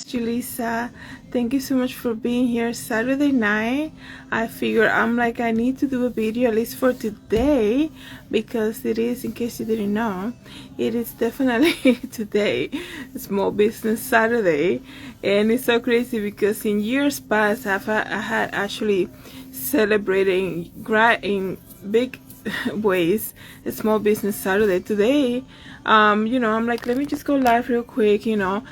it's Julissa. Thank you so much for being here. Saturday night, I figure I need to do a video at least for today, because it is, in case you didn't know, it is definitely today, Small Business Saturday. And it's so crazy because in years past I had actually celebrating in big ways Small Business Saturday. Today, I'm like, let me just go live real quick. You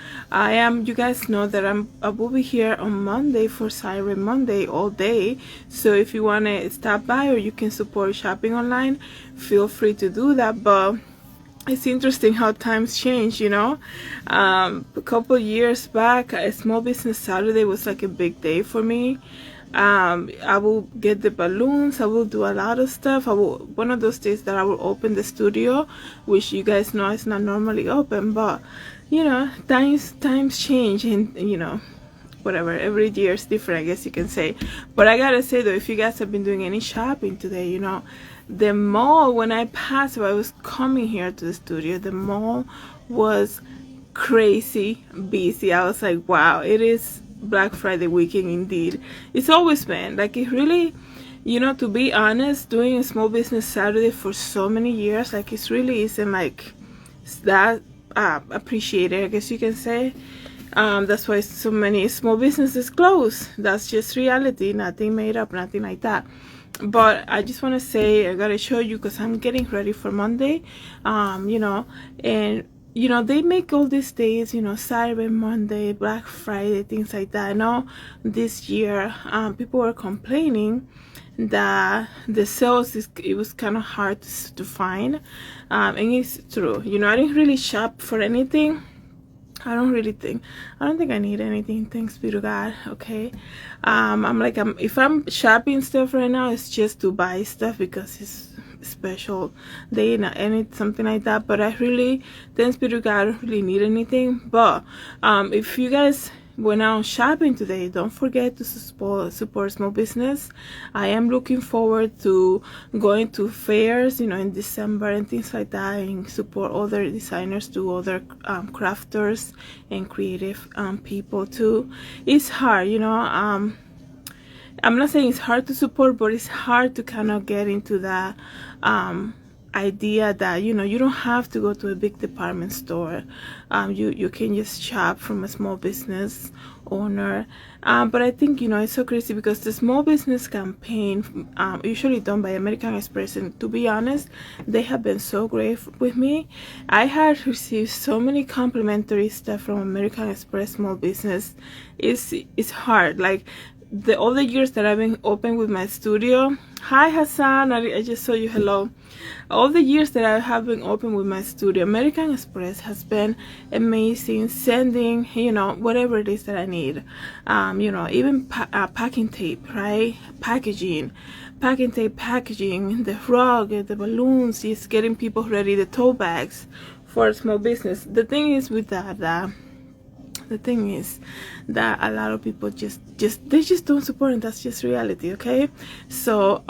guys know that I will be here on Monday for Cyber Monday all day. So if you want to stop by, or you can support shopping online, feel free to do that. But it's interesting how times change. A couple years back, a Small Business Saturday was like a big day for me. I will get the balloons, I will do a lot of stuff. One of those days that I will open the studio, which you guys know is not normally open, but times change, and whatever, every year is different, I guess you can say. But I gotta say though, if you guys have been doing any shopping today, the mall, when I passed, I was coming here to the studio, the mall was crazy busy. I was like, wow, it is Black Friday weekend indeed. It's always been like, it really, to be honest, doing a Small Business Saturday for so many years, like, it really isn't like that appreciated, I guess you can say. That's why so many small businesses close. That's just reality, nothing made up, nothing like that. But I just want to say, I gotta show you, because I'm getting ready for Monday, and they make all these days, Cyber Monday, Black Friday, things like that. I know this year, people were complaining that the sales, it was kind of hard to find, and it's true. I didn't really shop for anything. I don't think I need anything, thanks be to God. Okay, if I'm shopping stuff right now, it's just to buy stuff because it's special day and something like that. But I really, thanks be to God, I don't really need anything. But if you guys went out shopping today, don't forget to support small business. I am looking forward to going to fairs, in December and things like that, and support other designers too, other crafters and creative people too. It's hard, I'm not saying it's hard to support, but it's hard to kind of get into that idea that you don't have to go to a big department store. You can just shop from a small business owner. But I think it's so crazy because the small business campaign, usually done by American Express, and to be honest, they have been so great with me. I had received so many complimentary stuff from American Express small business. It's hard, like all the years that I've been open with my studio. Hi Hassan, I just saw you, hello. All the years that I have been open with my studio, American Express has been amazing, sending whatever it is that I need, even packing tape, right, packaging packaging, the rug, the balloons, just getting people ready, the tote bags for a small business. The thing is with that, a lot of people just don't support, and that's just reality. Okay, so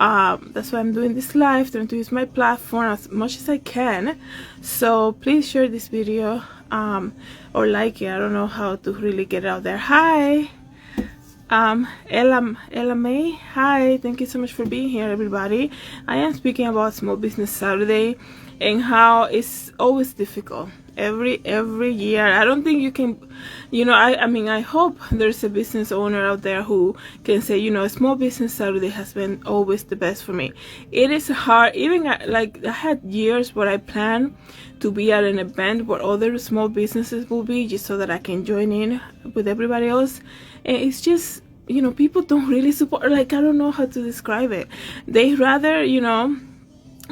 that's why I'm doing this live, trying to use my platform as much as I can. So please share this video, or like it. I don't know how to really get it out there. Hi, Ella May, hi, thank you so much for being here, everybody. I am speaking about Small Business Saturday and how it's always difficult every year. I don't think you can, I hope there's a business owner out there who can say, Small Business Saturday has been always the best for me. It is hard, even like I had years where I planned to be at an event where other small businesses will be, just so that I can join in with everybody else. And it's just, people don't really support, like, I don't know how to describe it. They rather,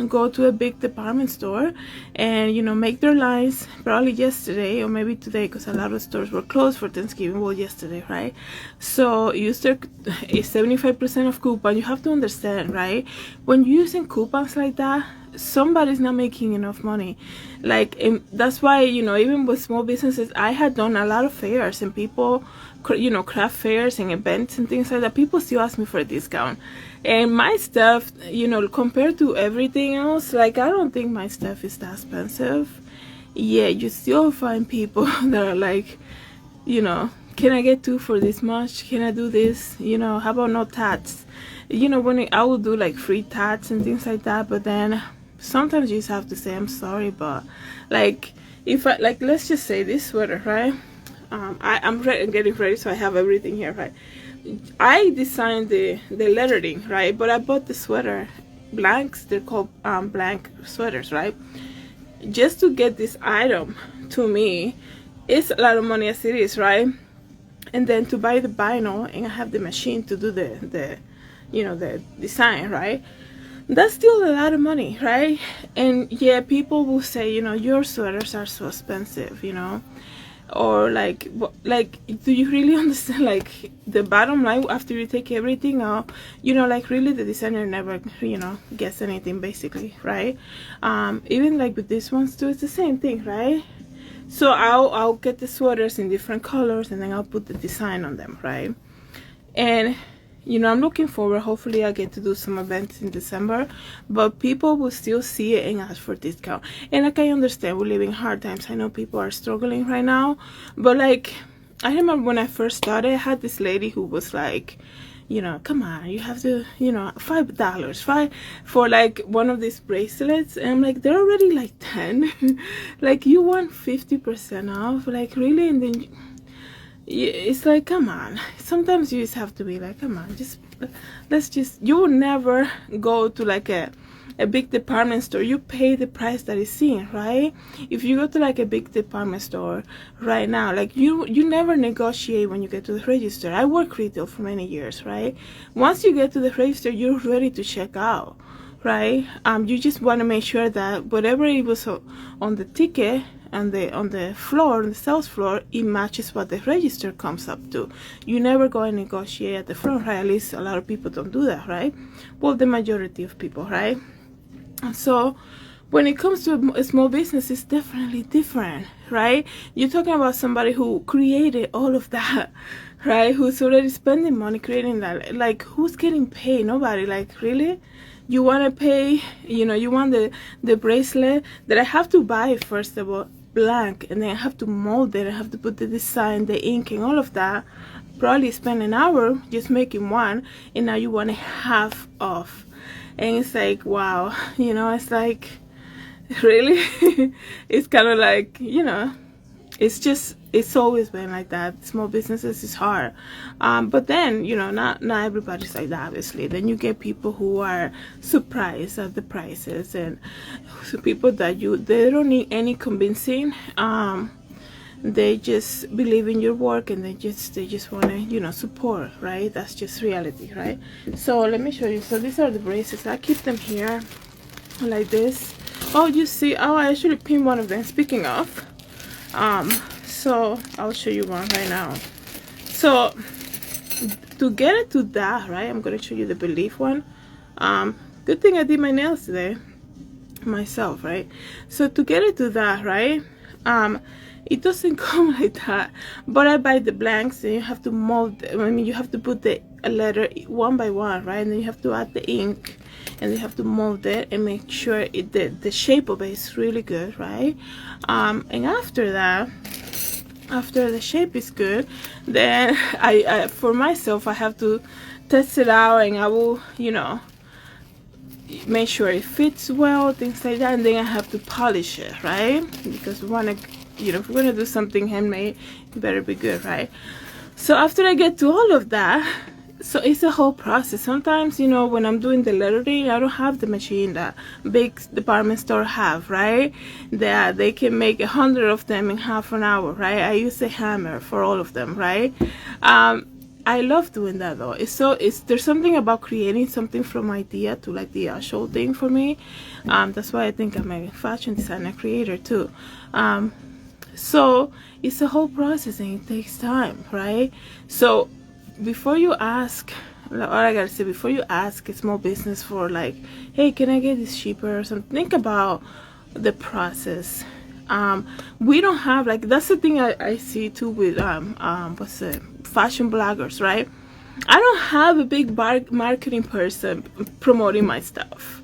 go to a big department store and make their lines probably yesterday or maybe today, because a lot of stores were closed for Thanksgiving. Well, yesterday, right? So use their 75% of coupon. You have to understand, right, when you're using coupons like that, somebody's not making enough money. Like, and that's why even with small businesses, I had done a lot of fairs, and people, craft fairs and events and things like that, people still ask me for a discount. And my stuff, compared to everything else, like, I don't think my stuff is that expensive. Yeah, you still find people that are like, can I get 2 for this much? Can I do this? You know, how about no tats? You know, when I will do like free tats and things like that, but then sometimes you just have to say I'm sorry. But like, if I, like, let's just say this sweater, right? I'm getting ready, so I have everything here, right? I designed the lettering, right? But I bought the sweater blanks. They're called blank sweaters, right? Just to get this item to me, it's a lot of money as it is, right? And then to buy the vinyl and I have the machine to do the you know, the design, right? That's still a lot of money, right? And yeah, people will say, you know, your sweaters are so expensive, you know, or like do you really understand like the bottom line after you take everything out? You know, like really the designer never, you know, gets anything basically, right? Even like with these ones too, it's the same thing, right? So I'll get the sweaters in different colors and then I'll put the design on them, right? And you know, I'm looking forward, hopefully I get to do some events in December, but people will still see it and ask for discount. And like, I understand we're living hard times. I know people are struggling right now, but like, I remember when I first started, I had this lady who was like, you know, come on, you have to, you know, $5 for like one of these bracelets. And I'm like, they're already like 10. Like, you want 50% off? Like, really? And then it's like, come on. Sometimes you just have to be like, come on, just let's just, you will never go to like a big department store. You pay the price that is seen, right? If you go to like a big department store right now, like you never negotiate when you get to the register. I work retail for many years, right? Once you get to the register, you're ready to check out, right? You just want to make sure that whatever it was on the ticket on the floor, on the sales floor, it matches what the register comes up to. You never go and negotiate at the front, right? At least a lot of people don't do that, right? Well, the majority of people, right? So when it comes to a small business, it's definitely different, right? You're talking about somebody who created all of that, right? Who's already spending money creating that. Like, who's getting paid? Nobody. Like, really? You want to pay, you know, you want the bracelet that I have to buy, first of all, blank, and then I have to mold it, I have to put the design, the ink, and all of that. Probably spend an hour just making one, and now you want it half off. And it's like, wow, you know, it's like, really? It's kind of like, you know, it's just, it's always been like that. Small businesses is hard, but then, you know, not everybody's like that, obviously. Then you get people who are surprised at the prices, and people that they don't need any convincing. They just believe in your work, and they just want to, you know, support, right? That's just reality, right? So let me show you. So these are the bracelets. I keep them here like this. Oh, you see, oh, I actually pinned one of them. Speaking of, so I'll show you one right now. So to get it to that, right, I'm gonna show you the belief one. Good thing I did my nails today myself, right? So to get it to that, right, it doesn't come like that, but I buy the blanks, and you have to mold them. I mean, you have to put the letter one by one, right? And then you have to add the ink, and you have to mold it and make sure the shape of it is really good, right? And after that, after the shape is good, then I for myself, I have to test it out, and I will, you know, make sure it fits well, things like that. And then I have to polish it, right? Because we want to, you know, if we're gonna do something handmade, it better be good, right? So after I get to all of that, so it's a whole process. Sometimes, you know, when I'm doing the lettering, I don't have the machine that big department store have, right? That they can make 100 of them in half an hour, right? I use a hammer for all of them, right? I love doing that though. There's something about creating something from idea to like the actual thing for me. That's why I think I'm a fashion designer creator too. So it's a whole process, and it takes time, right? So before you ask, or I gotta say, before you ask a small business for like, hey, can I get this cheaper or something, think about the process. We don't have, like, that's the thing I see too with what's it, fashion bloggers, right? I don't have a big marketing person promoting my stuff.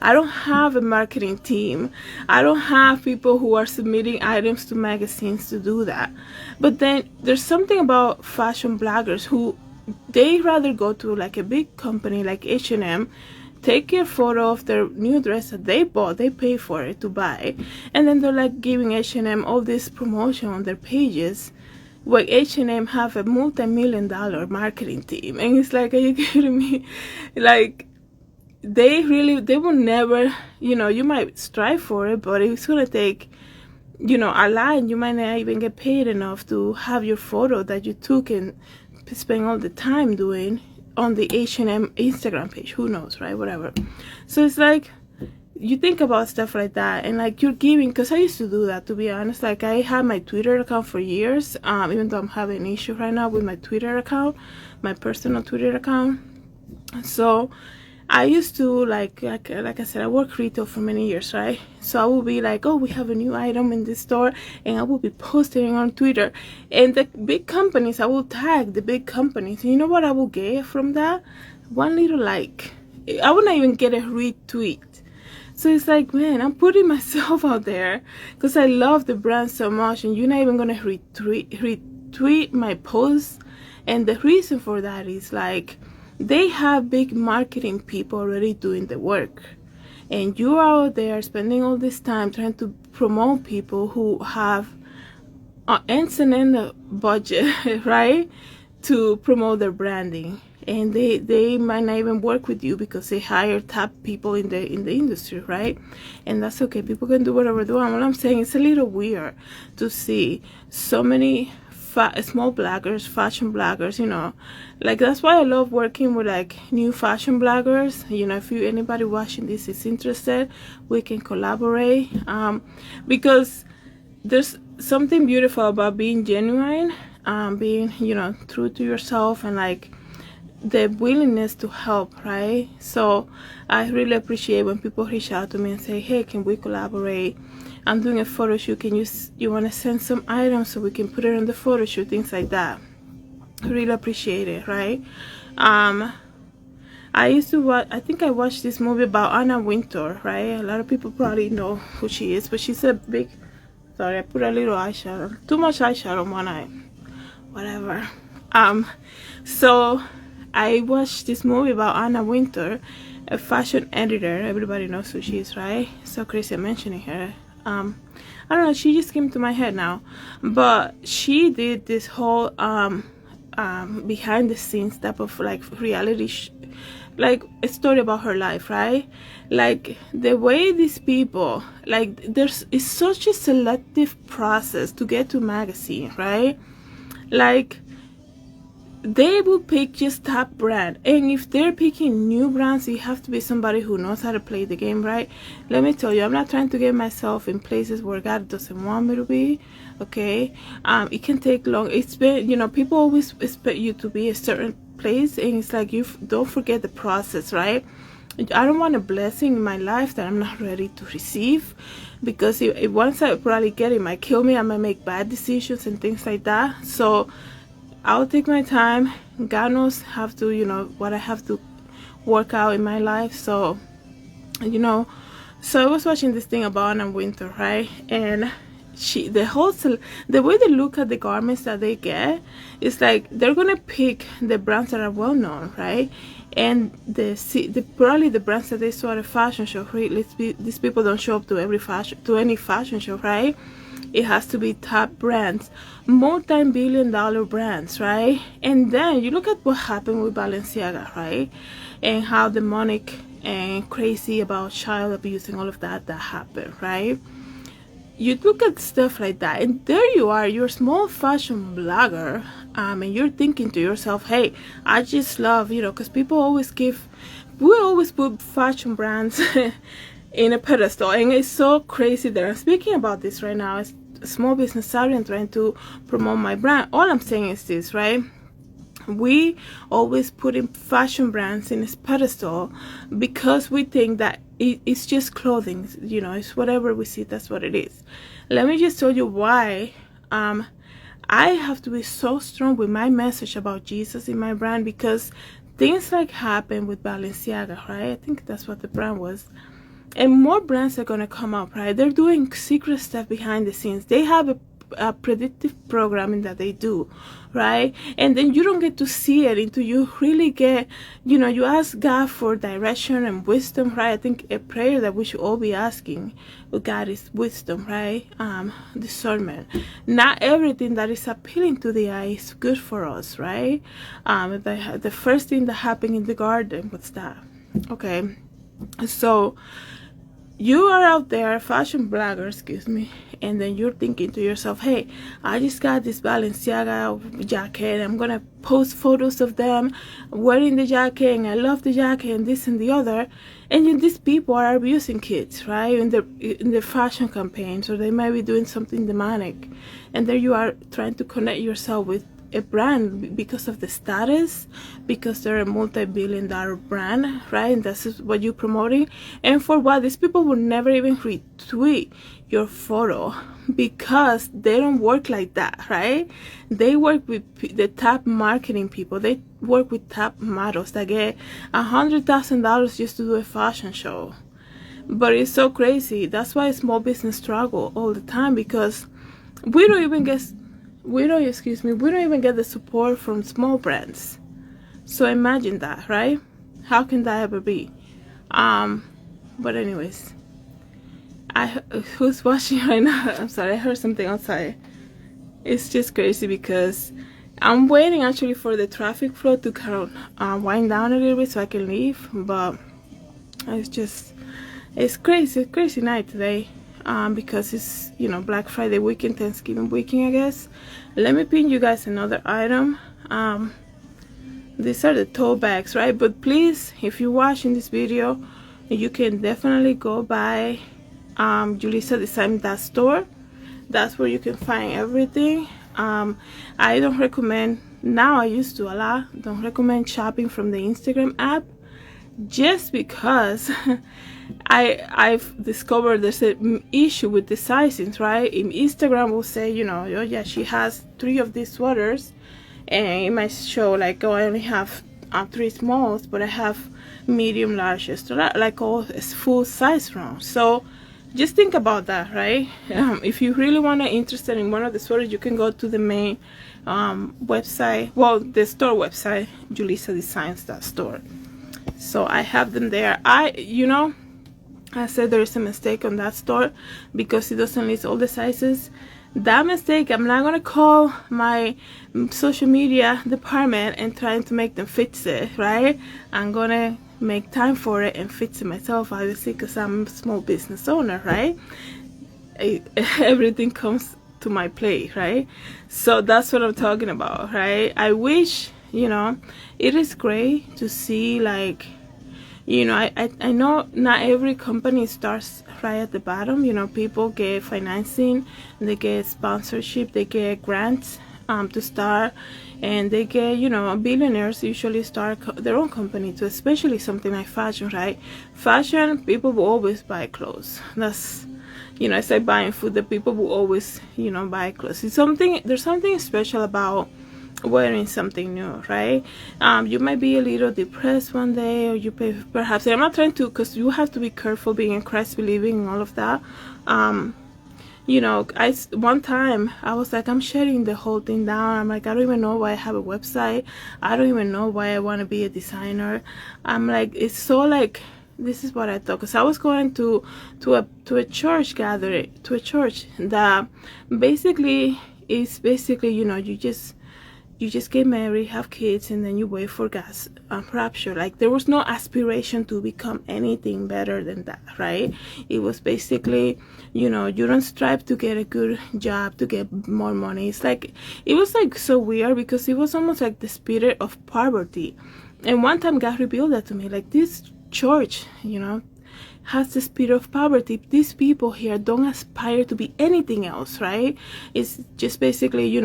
I don't have a marketing team. I don't have people who are submitting items to magazines to do that. But then there's something about fashion bloggers who they rather go to like a big company like H&M, take a photo of their new dress that they bought, they pay for it to buy, and then they're like giving H&M all this promotion on their pages, where H&M have a multi-million-dollar marketing team. And it's like, are you kidding me? Like, they will never, you might strive for it, but it's gonna take, a lot, and you might not even get paid enough to have your photo that you took and spend all the time doing on the H&M Instagram page. Who knows, right? Whatever. So it's like, you think about stuff like that, and like you're giving, because I used to do that, to be honest. Like, I had my Twitter account for years, even though I'm having an issue right now with my Twitter account, my personal Twitter account. So I used to, like I said, I worked retail for many years, right? So I will be like, oh, we have a new item in this store, and I will be posting on Twitter. And the big companies, I will tag the big companies. And you know what I will get from that? One little like. I would not even get a retweet. So it's like, man, I'm putting myself out there because I love the brand so much, and you're not even gonna retweet my posts. And the reason for that is, like, they have big marketing people already doing the work, and you are out there spending all this time trying to promote people who have ends and end the budget right, to promote their branding. And they might not even work with you because they hire top people in the industry, right? And that's okay. People can do whatever they want. What I'm saying, it's a little weird to see so many small bloggers, fashion bloggers, like, that's why I love working with like new fashion bloggers. If anybody watching this is interested, we can collaborate, because there's something beautiful about being genuine, being true to yourself, and like the willingness to help, right? So I really appreciate when people reach out to me and say, hey, can we collaborate? I'm doing a photo shoot. Can you want to send some items so we can put it on the photo shoot? Things like that. I really appreciate it, right? I used to watch, I think I watched this movie about Anna Wintour, right? A lot of people probably know who she is, but she's a big, sorry, I put a little eyeshadow, too much eyeshadow on one eye, whatever. So I watched this movie about Anna Wintour, a fashion editor. Everybody knows who she is, right? So crazy I'm mentioning her. I don't know, she just came to my head now, but she did this whole behind the scenes type of like reality like a story about her life, right? Like the way these people, like, it's such a selective process to get to magazine, right? Like, they will pick just top brand, and if they're picking new brands, you have to be somebody who knows how to play the game, right? Let me tell you, I'm not trying to get myself in places where God doesn't want me to be, okay? It can take long. It's been, people always expect you to be a certain place, and it's like, you don't forget the process, right? I don't want a blessing in my life that I'm not ready to receive, because if once I probably get it, it might kill me. I might make bad decisions and things like that. So I'll take my time. God knows what I have to work out in my life. So, so I was watching this thing about Anna Wintour, right? And the way they look at the garments that they get, it's like they're gonna pick the brands that are well known, right? And probably the brands that they saw at a fashion show, right? These people don't show up to any fashion show, right? It has to be top brands, multi-billion-dollar brands, right? And then you look at what happened with Balenciaga, right? And how demonic and crazy about child abuse and all of that happened, right? You look at stuff like that, and there you are, you're a small fashion blogger, and you're thinking to yourself, hey, I just love, because we always put fashion brands in a pedestal, and it's so crazy that I'm speaking about this right now. It's Small Business Saturday and trying to promote my brand. All I'm saying is this, right? We always put in fashion brands in this pedestal because we think that it's just clothing, it's whatever we see, that's what it is. Let me just tell you why I have to be so strong with my message about Jesus in my brand, because things like happen with Balenciaga, right? I think that's what the brand was. and more brands are gonna come up, right? They're doing secret stuff behind the scenes. They have a predictive programming that they do, right? And then you don't get to see it until you really get, you ask God for direction and wisdom, right? I think a prayer that we should all be asking with God is wisdom, right? Discernment. Not everything that is appealing to the eye is good for us, right? The first thing that happened in the garden was that. Okay, so you are out there, fashion blogger, excuse me, and then you're thinking to yourself, hey, I just got this Balenciaga jacket, I'm gonna post photos of them wearing the jacket, and I love the jacket, and this and the other. And these people are abusing kids, right, in the fashion campaigns, or they might be doing something demonic, and there you are trying to connect yourself with a brand because of the status, because they're a multi-billion-dollar brand, right? And that's what you're promoting. And for what? These people will never even retweet your photo because they don't work like that, right? They work with the top marketing people. They work with top models that get $100,000 just to do a fashion show. But it's so crazy. That's why small business struggle all the time, because we don't even get the support from small brands. So imagine that, right? How can that ever be? But anyways, who's watching right now? I'm sorry, I heard something outside. It's just crazy because I'm waiting actually for the traffic flow to kind of wind down a little bit so I can leave. But it's crazy night today. Because it's Black Friday weekend, Thanksgiving weekend, I guess. Let me pin you guys another item. These are the tote bags, right? But please, if you're watching this video, you can definitely go by Julissadesigns store. That's where you can find everything. I don't recommend, now I used to a lot, don't recommend shopping from the Instagram app, just because I've discovered there's an issue with the sizings, right? In Instagram will say, oh yeah, she has 3 of these sweaters, and it might show like, oh, I only have 3 smalls, but I have medium, large, extra, like all full size wrong. So just think about that, right? If you really interested in one of the sweaters, you can go to the main website, well, the store website, Julissadesigns.store. So I have them there. I said there is a mistake on that store because it doesn't list all the sizes. That mistake, I'm not gonna call my social media department and trying to make them fix it, right? I'm gonna make time for it and fix it myself, obviously, because I'm a small business owner, right? Everything comes to my plate, right? So that's what I'm talking about, right? I wish, it is great to see, like, I know not every company starts right at the bottom. People get financing, they get sponsorship, they get grants to start, and they get, billionaires usually start their own company too, especially something like fashion, right? Fashion, people will always buy clothes. That's, it's like buying food, that people will always, buy clothes. There's something special about wearing something new, right? You might be a little depressed one day, or perhaps, I'm not trying to, because you have to be careful being in Christ believing and all of that. One time I was like, I'm shutting the whole thing down. I'm like, I don't even know why I have a website. I don't even know why I want to be a designer. I'm like, it's so like, this is what I thought, because I was going to a church gathering, to a church that basically is you just get married, have kids, and then you wait for God's rapture. Like, there was no aspiration to become anything better than that, right? It was basically, you don't strive to get a good job, to get more money. It was like so weird, because it was almost like the spirit of poverty. And one time God revealed that to me, like, this church, has the spirit of poverty. These people here don't aspire to be anything else, right? It's just basically, you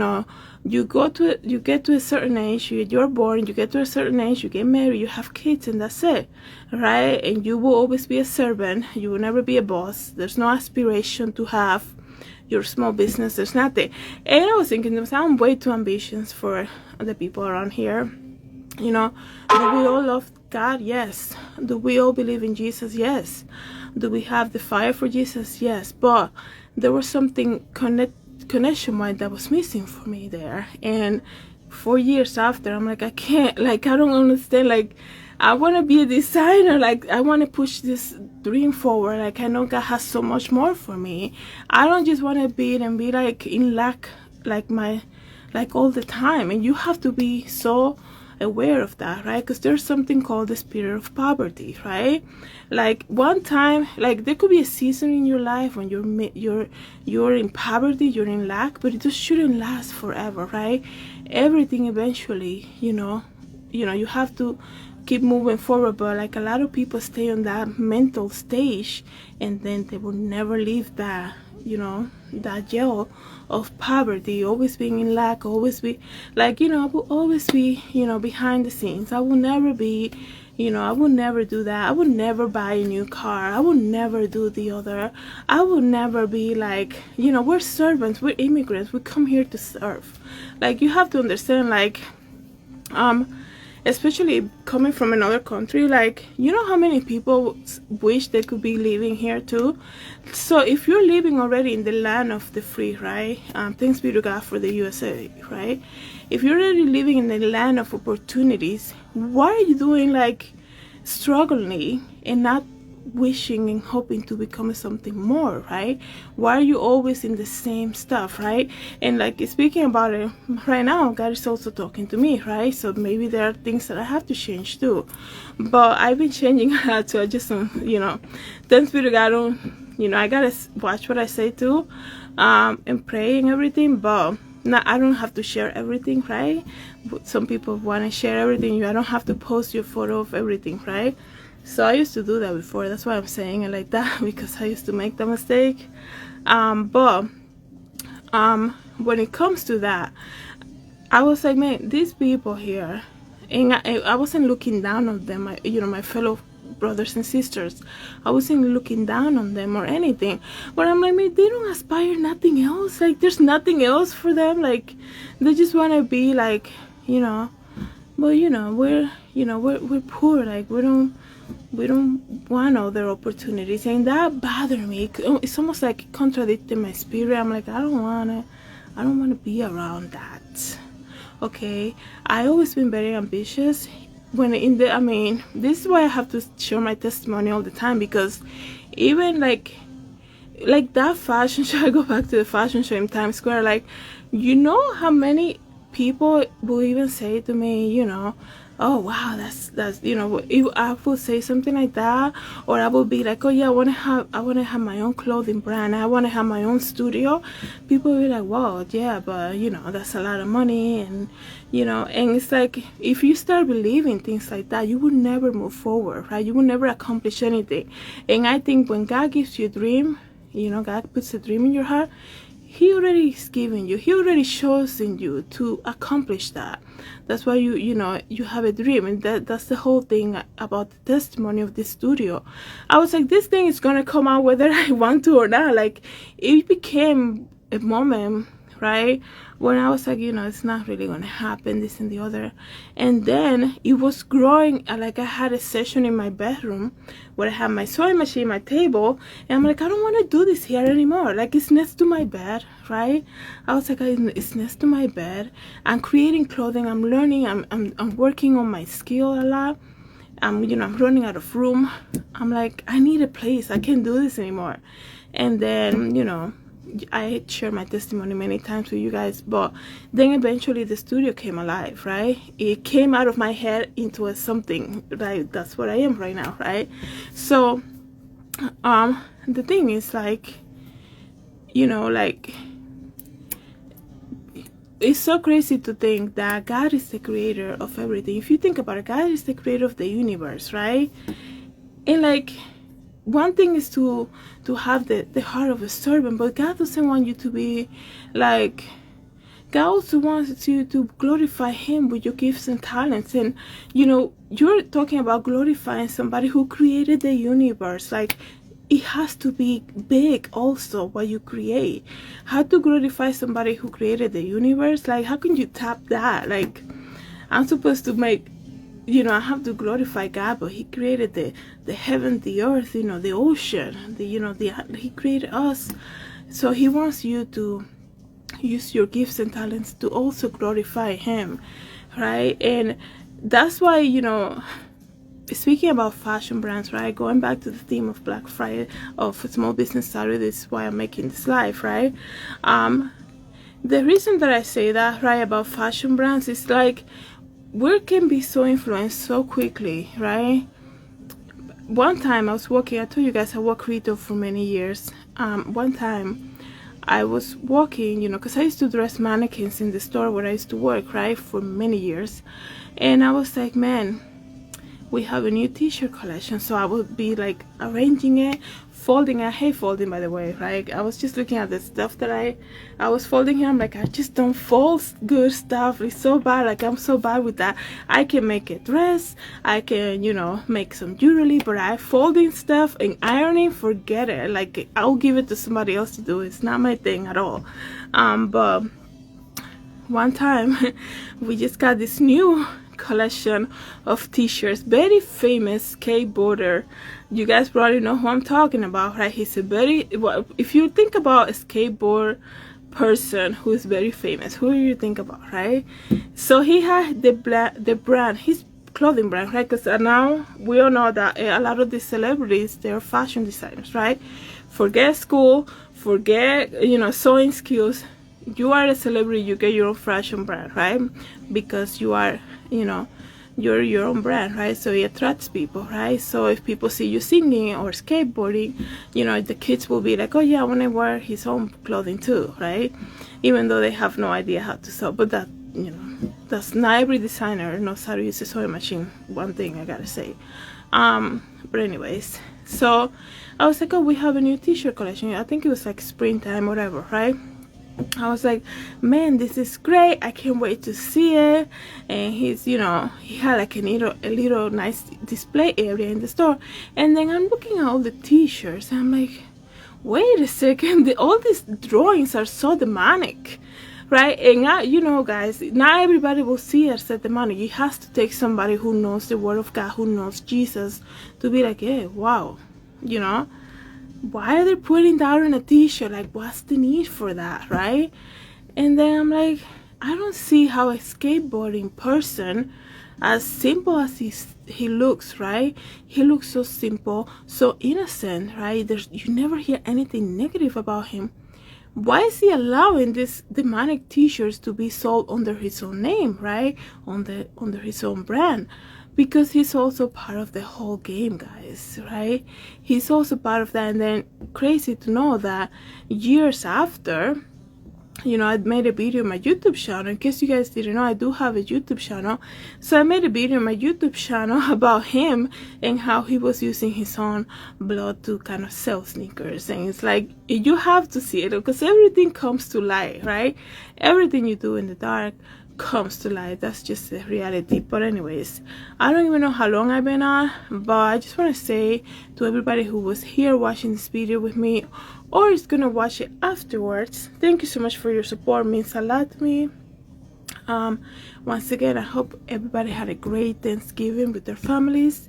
get to a certain age, you're born, you get to a certain age, you get married, you have kids, and that's it, right? And you will always be a servant. You will never be a boss. There's no aspiration to have your small business. There's nothing. And I was thinking, I'm way too ambitious for the people around here. Do we all love God? Yes. Do we all believe in Jesus? Yes. Do we have the fire for Jesus? Yes, but there was something connection wise that was missing for me there. And 4 years after, I'm like, I can't, like, I don't understand, like, I want to be a designer, like, I want to push this dream forward. Like, I know God has so much more for me. I don't just want to be like in lack, like all the time. And you have to be so aware of that, right? Because there's something called the spirit of poverty, right? Like, one time, like, there could be a season in your life when you're in poverty, you're in lack, but it just shouldn't last forever, right? Everything eventually, you have to keep moving forward. But like, a lot of people stay on that mental stage, and then they will never leave that, that jail of poverty, always being in lack, always be like, I will always be, behind the scenes. I will never be, I will never do that. I will never buy a new car. I will never do the other. I will never be like, we're servants, we're immigrants, we come here to serve. Like, you have to understand, like, especially coming from another country, like, how many people wish they could be living here too. So if you're living already in the land of the free, right, thanks be to God for the USA, right? If you're already living in the land of opportunities, why are you doing, like, struggling and not wishing and hoping to become something more, right? Why are you always in the same stuff, right? And like, speaking about it right now, God is also talking to me, right? So maybe there are things that I have to change too, but I've been changing a lot. So I just thanks be to God, I gotta watch what I say too, and pray and everything, but I don't have to share everything, right? Some people want to share everything. I don't have to post your photo of everything, right? So I used to do that before. That's why I'm saying it like that, because I used to make the mistake. But when it comes to that, I was like, man, these people here, and I wasn't looking down on them, my fellow brothers and sisters. I wasn't looking down on them or anything. But I'm like, man, they don't aspire nothing else. Like, there's nothing else for them. Like, they just want to be like, well, we're poor. Like, we don't want other opportunities, and that bothered me. It's almost like contradicting my spirit. I'm like, I don't want to be around that. Okay, I always been very ambitious. This is why I have to share my testimony all the time, because even like that fashion show, I go back to the fashion show in Times Square, like, how many people will even say to me, oh wow, that's if I would say something like that, or I would be like, oh yeah, I want to have my own clothing brand, I want to have my own studio. People will be like, wow, yeah, but that's a lot of money, and and it's like, if you start believing things like that, you will never move forward, right? You will never accomplish anything. And I think when God gives you a dream, God puts a dream in your heart, He already is giving you, He already chosen you to accomplish that. That's why you have a dream, and that's the whole thing about the testimony of this studio. I was like, this thing is gonna come out whether I want to or not. Like, it became a moment, right, when I was like, it's not really gonna happen, this and the other. And then it was growing. Like, I had a session in my bedroom where I had my sewing machine, my table, and I'm like, I don't want to do this here anymore. Like, it's next to my bed, right? I was like, it's next to my bed. I'm creating clothing, I'm learning, I'm working on my skill a lot. I'm running out of room. I'm like, I need a place, I can't do this anymore. And then I share my testimony many times with you guys, but then eventually the studio came alive, right? It came out of my head into a something, right? That's what I am right now, right? So the thing is, like, like, it's so crazy to think that God is the creator of everything. If you think about it, God is the creator of the universe, right? And like, one thing is to have the heart of a servant, but God doesn't want you to be like, God also wants you to glorify Him with your gifts and talents. And you're talking about glorifying somebody who created the universe. Like, it has to be big also what you create. How to glorify somebody who created the universe? Like, how can you tap that? Like, I'm supposed to make I have to glorify God, but he created the heaven, the earth, the ocean, he created us. So he wants you to use your gifts and talents to also glorify him, right? And that's why, speaking about fashion brands, right, going back to the theme of Black Friday, of Small Business Saturday, this is why I'm making this live, right? The reason that I say that, right, about fashion brands is like, we can be so influenced so quickly, right? One time I was working, I told you guys I worked retail for many years. One time I was walking, because I used to dress mannequins in the store where I used to work, right, for many years. And I was like, man, we have a new t-shirt collection. So I would be like arranging it, folding it. I hate folding, by the way, right? I was just looking at the stuff that I was folding here. I'm like, I just don't fold good stuff. It's so bad. Like, I'm so bad with that. I can make a dress, I can, make some jewelry, but I folding stuff and ironing, forget it. Like, I'll give it to somebody else to do. It's not my thing at all. But one time we just got this new collection of t-shirts. Very famous skateboarder, you guys probably know who I'm talking about, right? He's a very, well, if you think about a skateboard person who is very famous, who do you think about, right? So he had the brand, his clothing brand, right? Because now we all know that a lot of these celebrities, they're fashion designers, right? Forget school, forget sewing skills. You are a celebrity, you get your own fashion brand, right? Because you are, you're your own brand, right? So it attracts people, right? So if people see you singing or skateboarding, the kids will be like, oh yeah, I want to wear his own clothing too, right? Even though they have no idea how to sew. But that, that's not every designer knows how to use a sewing machine. One thing I gotta say. But anyways, so I was like, oh, we have a new t-shirt collection. I think it was like springtime, whatever, right? I was like, man, this is great, I can't wait to see it. And he's, he had like a little nice display area in the store. And then I'm looking at all the t-shirts and I'm like, wait a second, all these drawings are so demonic, right? And guys, not everybody will see it as demonic. It has to take somebody who knows the word of God, who knows Jesus, to be like, yeah, wow, why are they putting that on a t-shirt? Like, what's the need for that, right? And then I'm like, I don't see how a skateboarding person, as simple as he looks, right? He looks so simple, so innocent, right? You never hear anything negative about him. Why is he allowing these demonic t-shirts to be sold under his own name, right? Under his own brand? Because he's also part of the whole game, guys, right? He's also part of that. And then crazy to know that years after, I made a video on my YouTube channel. In case you guys didn't know, I do have a YouTube channel. So I made a video on my YouTube channel about him and how he was using his own blood to kind of sell sneakers. And it's like, you have to see it, because everything comes to light, right? Everything you do in the dark comes to light. That's just the reality. But anyways, I don't even know how long I've been on, but I just want to say to everybody who was here watching this video with me or is gonna watch it afterwards, thank you so much for your support. It means a lot to me. Once again, I hope everybody had a great Thanksgiving with their families.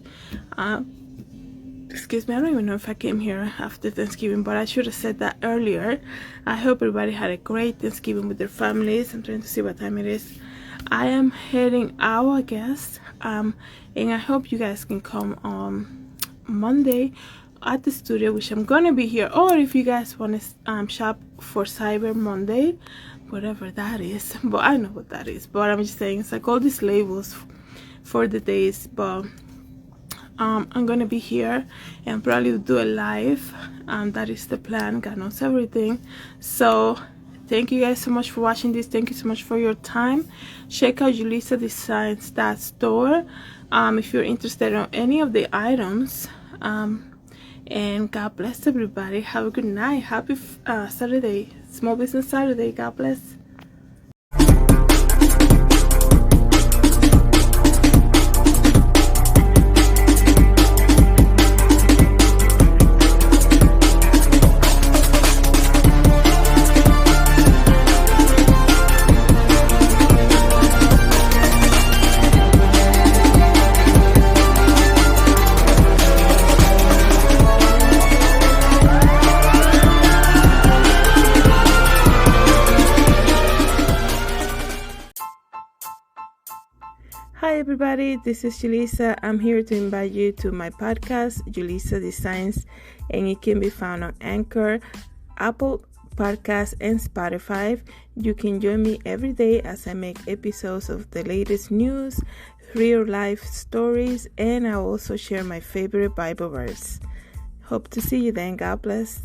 Excuse me, I don't even know if I came here after Thanksgiving, but I should have said that earlier. I hope everybody had a great Thanksgiving with their families. I'm trying to see what time it is. I am heading out, I guess. And I hope you guys can come on Monday at the studio, which I'm gonna be here. Or if you guys want to shop for Cyber Monday, whatever that is. But I know what that is. But I'm just saying, it's like all these labels for the days. But I'm gonna be here and probably do a live. That is the plan. God knows everything. So thank you guys so much for watching this. Thank you so much for your time. Check out Julissadesigns, that store, if you're interested in any of the items. And God bless everybody. Have a good night. Happy Saturday, Small Business Saturday. God bless. Hi everybody, this is Julissa. I'm here to invite you to my podcast, Julissadesigns, and it can be found on Anchor, Apple Podcasts, and Spotify. You can join me every day as I make episodes of the latest news, real life stories, and I also share my favorite Bible verse. Hope to see you then. God bless.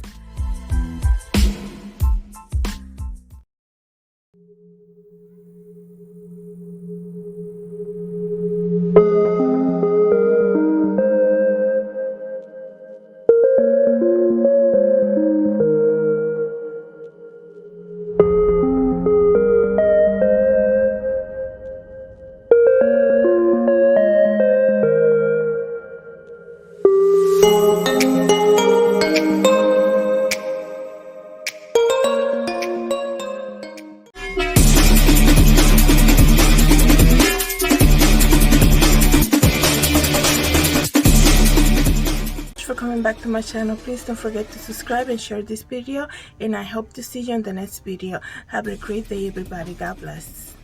For coming back to my channel. Please don't forget to subscribe and share this video, and I hope to see you in the next video. Have a great day everybody. God bless.